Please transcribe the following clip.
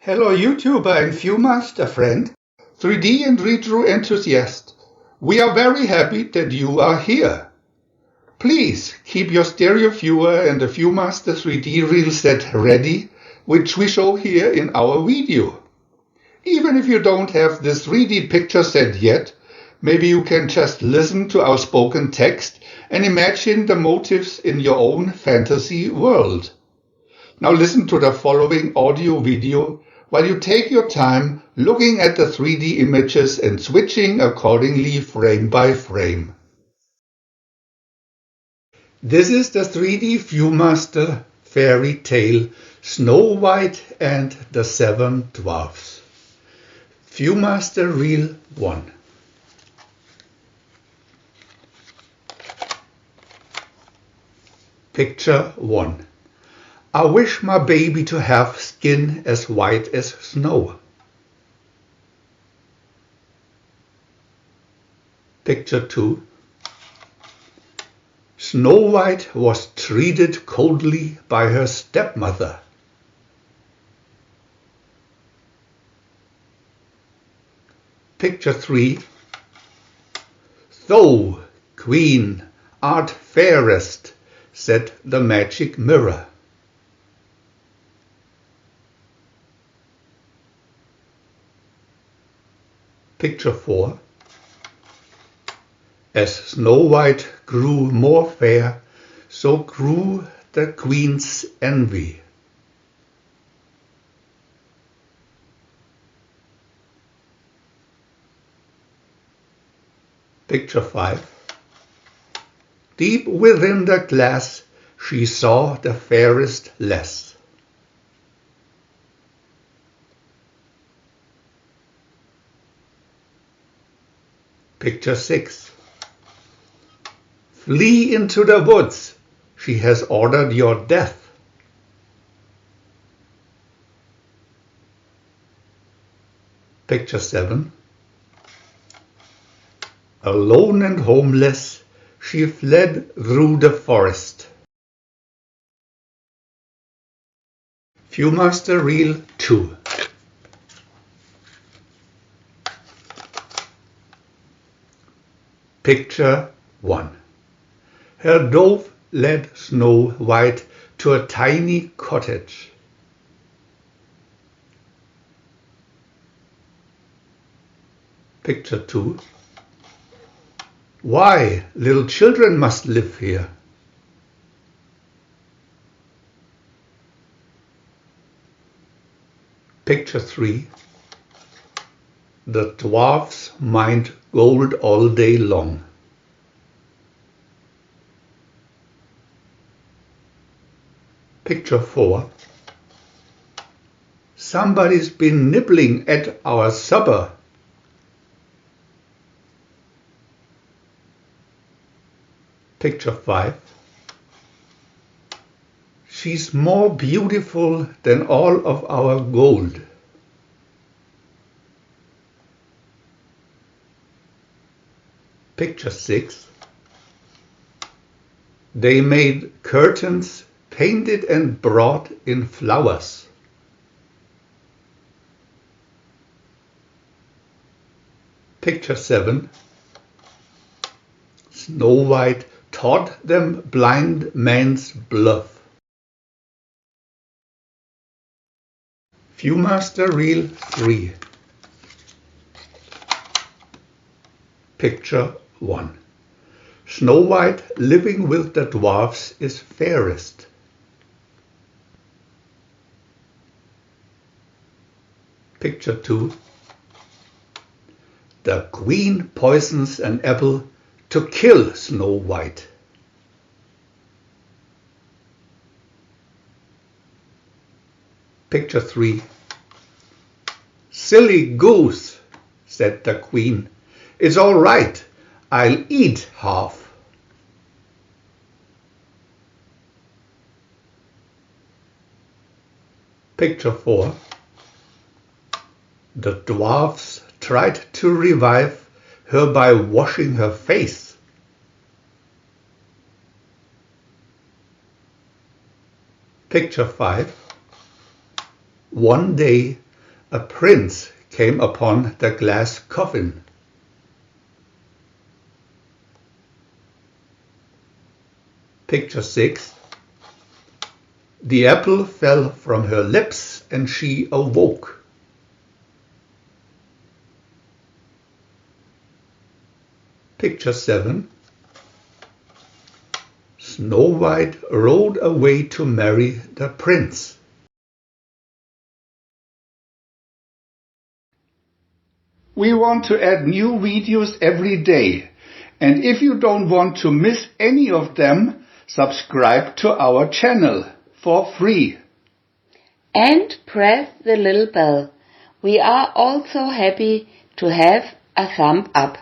Hello YouTuber and Viewmaster friend, 3D and retro enthusiast. We are very happy that you are here. Please keep your stereo viewer and the Viewmaster 3D reel set ready, which we show here in our video. Even if you don't have this 3D picture set yet, maybe you can just listen to our spoken text and imagine the motifs in your own fantasy world. Now listen to the following audio video while you take your time looking at the 3D images and switching accordingly frame by frame. This is the 3D Viewmaster fairy tale Snow White and the Seven Dwarfs. Viewmaster Reel 1. Picture 1. I wish my baby to have skin as white as snow. Picture 2. Snow White was treated coldly by her stepmother. Picture 3. Thou, Queen, art fairest, said the magic mirror. Picture 4. As Snow White grew more fair, so grew the Queen's envy. Picture 5. Deep within the glass, she saw the fairest less. Picture 6. Flee into the woods. She has ordered your death. Picture 7. Alone and homeless, she fled through the forest. Viewmaster Reel 2. Picture 1. Her dove led Snow White to a tiny cottage. Picture 2. Why, little children must live here. Picture 3. The dwarfs mined gold all day long. Picture 4. Somebody's been nibbling at our supper. Picture 5. She's more beautiful than all of our gold. Picture 6. They made curtains painted and brought in flowers. Picture 7. Snow White taught them blind man's bluff. Viewmaster Reel 3. Picture 1. Snow White living with the dwarfs is fairest. Picture 2. The Queen poisons an apple to kill Snow White. Picture 3. Silly goose, said the Queen. It's all right, I'll eat half. Picture 4. The dwarfs tried to revive her by washing her face. Picture 5. One day A prince came upon the glass coffin. Picture 6. The apple fell from her lips and she awoke. Picture 7. Snow White rode away to marry the prince. We want to add new videos every day, and if you don't want to miss any of them, subscribe to our channel for free. And press the little bell. We are also happy to have a thumb up.